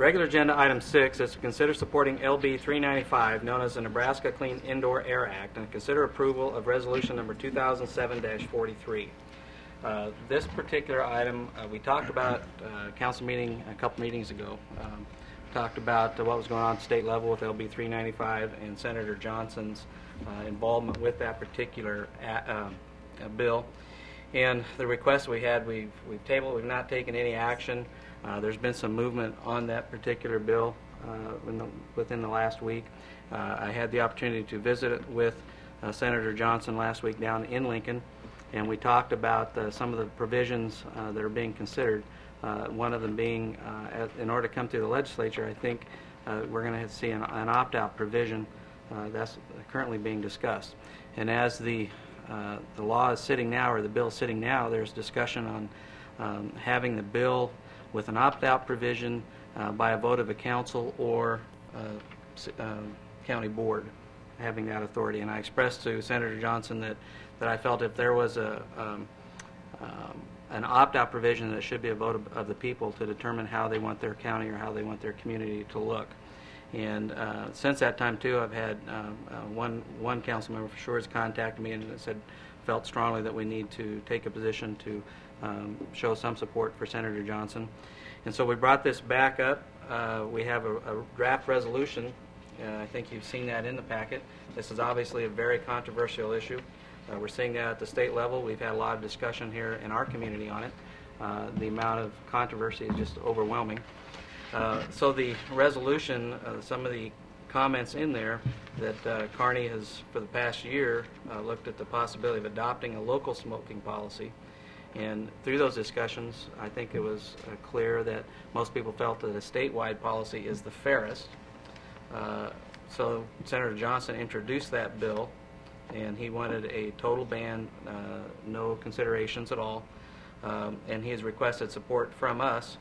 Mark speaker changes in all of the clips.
Speaker 1: Regular agenda item 6 is to consider supporting LB 395, known as the Nebraska Clean Indoor Air Act, and consider approval of resolution number 2007-43. This particular item we talked about council meeting a couple meetings ago. Talked about what was going on at the state level with LB 395 and Senator Johnson's involvement with that particular bill. And the request we had, we've tabled. We've not taken any action. There's been some movement on that particular bill within the last week. I had the opportunity to visit it with Senator Johnson last week down in Lincoln, and we talked about some of the provisions that are being considered. One of them being, in order to come through the legislature, I think we're going to see an opt-out provision that's currently being discussed. And as the law is sitting now, or the bill is sitting now, there's discussion on having the bill with an opt-out provision by a vote of a council or county board having that authority. And I expressed to Senator Johnson that I felt if there was an opt-out provision, that it should be a vote of the people to determine how they want their county or how they want their community to look. And since that time, too, I've had one council member for sure has contacted me and felt strongly that we need to take a position to show some support for Senator Johnson. And so we brought this back up. We have a draft resolution. I think you've seen that in the packet. This is obviously a very controversial issue. We're seeing that at the state level. We've had a lot of discussion here in our community on it. The amount of controversy is just overwhelming. So the resolution, some of the comments in there that Kearney has, for the past year, looked at the possibility of adopting a local smoking policy. And through those discussions, I think it was clear that most people felt that a statewide policy is the fairest. So Senator Johnson introduced that bill, and he wanted a total ban, no considerations at all. And he has requested support from us.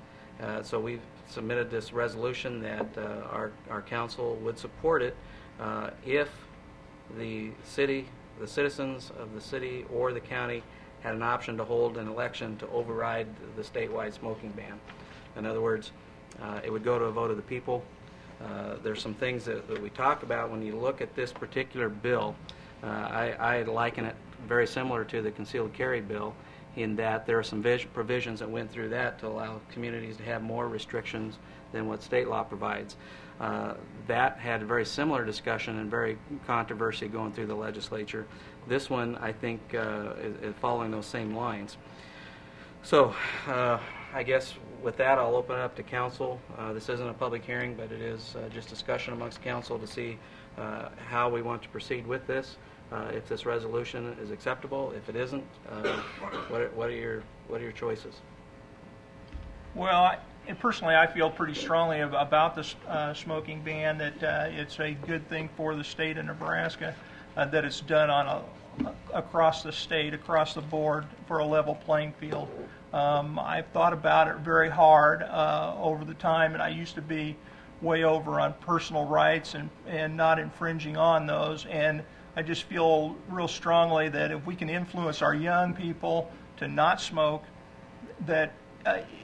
Speaker 1: So we've submitted this resolution that our council would support it if the citizens of the city or the county had an option to hold an election to override the statewide smoking ban. In other words, it would go to a vote of the people. There's some things that we talk about when you look at this particular bill. I liken it very similar to the concealed carry bill, in that there are some provisions that went through that to allow communities to have more restrictions than what state law provides. That had a very similar discussion and very controversy going through the legislature. This one, I think, is following those same lines. So I guess with that, I'll open it up to council. This isn't a public hearing, but it is just discussion amongst council to see how we want to proceed with this. If this resolution is acceptable, if it isn't, what are your choices?
Speaker 2: Well, personally, I feel pretty strongly about this smoking ban, that it's a good thing for the state of Nebraska, that it's done across the state, across the board, for a level playing field. I've thought about it very hard over the time, and I used to be way over on personal rights and not infringing on those. And I just feel real strongly that if we can influence our young people to not smoke, that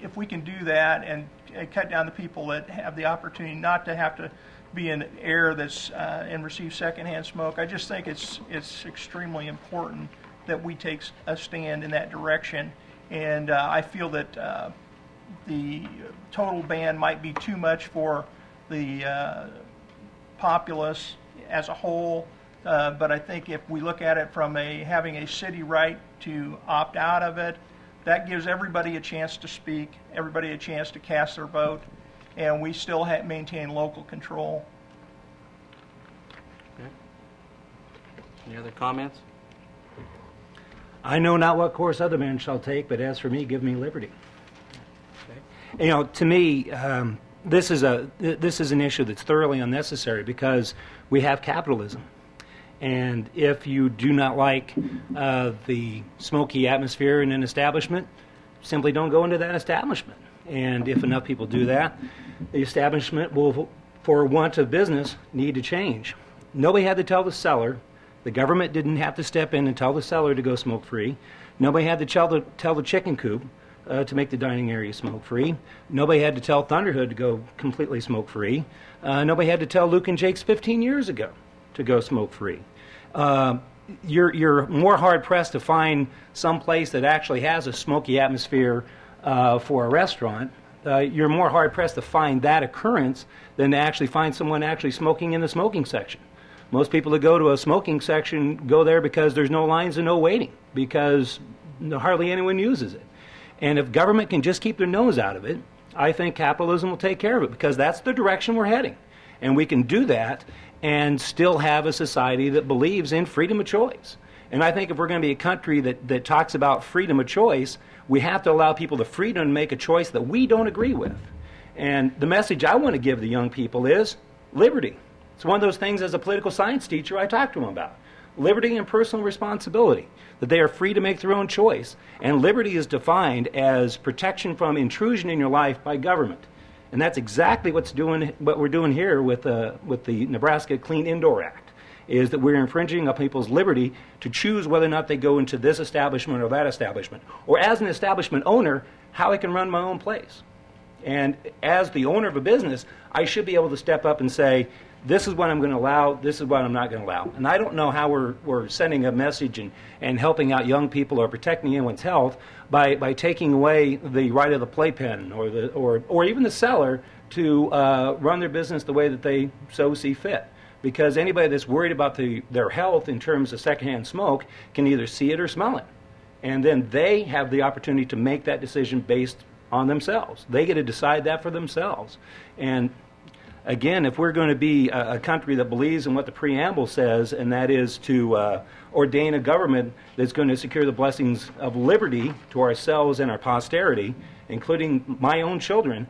Speaker 2: if we can do that and cut down the people that have the opportunity not to have to be in air that's and receive secondhand smoke, I just think it's extremely important that we take a stand in that direction. And I feel that the total ban might be too much for the populace as a whole. But I think if we look at it from having a city right to opt out of it, that gives everybody a chance to speak, everybody a chance to cast their vote, and we still maintain local control.
Speaker 1: Okay. Any other comments?
Speaker 3: I know not what course other men shall take, but as for me, give me liberty. Okay. You know, to me, this is an issue that's thoroughly unnecessary because we have capitalism. And if you do not like the smoky atmosphere in an establishment, simply don't go into that establishment. And if enough people do that, the establishment will, for want of business, need to change. Nobody had to tell the seller. The government didn't have to step in and tell the seller to go smoke free. Nobody had to tell the chicken coop to make the dining area smoke-free. Nobody had to tell Thunderhood to go completely smoke-free. Nobody had to tell Luke and Jake's 15 years ago to go smoke-free. You're more hard-pressed to find some place that actually has a smoky atmosphere for a restaurant. You're more hard-pressed to find that occurrence than to actually find someone actually smoking in the smoking section. Most people that go to a smoking section go there because there's no lines and no waiting, because hardly anyone uses it. And if government can just keep their nose out of it, I think capitalism will take care of it, because that's the direction we're heading. And we can do that and still have a society that believes in freedom of choice. And I think if we're going to be a country that talks about freedom of choice, we have to allow people the freedom to make a choice that we don't agree with. And the message I want to give the young people is liberty. It's one of those things as a political science teacher I talk to them about. Liberty and personal responsibility, that they are free to make their own choice. And liberty is defined as protection from intrusion in your life by government. And that's exactly what we're doing here with the Nebraska Clean Indoor Act, is that we're infringing on people's liberty to choose whether or not they go into this establishment or that establishment, or as an establishment owner, how I can run my own place. And as the owner of a business, I should be able to step up and say, this is what I'm going to allow, this is what I'm not going to allow. And I don't know how we're sending a message and helping out young people or protecting anyone's health by taking away the right of the playpen or even the seller to run their business the way that they so see fit. Because anybody that's worried about their health in terms of secondhand smoke can either see it or smell it. And then they have the opportunity to make that decision based on themselves. They get to decide that for themselves. And again, if we're going to be a country that believes in what the preamble says, and that is to ordain a government that's going to secure the blessings of liberty to ourselves and our posterity, including my own children,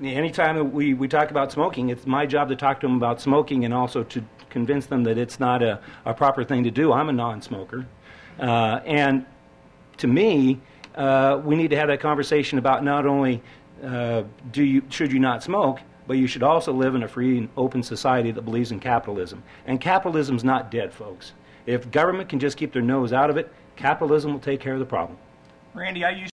Speaker 3: anytime we talk about smoking, it's my job to talk to them about smoking and also to convince them that it's not a proper thing to do. I'm a non-smoker. And to me, we need to have that conversation about not only should you not smoke, but you should also live in a free and open society that believes in capitalism. And capitalism's not dead, folks. If government can just keep their nose out of it, capitalism will take care of the problem.
Speaker 2: Randy, I used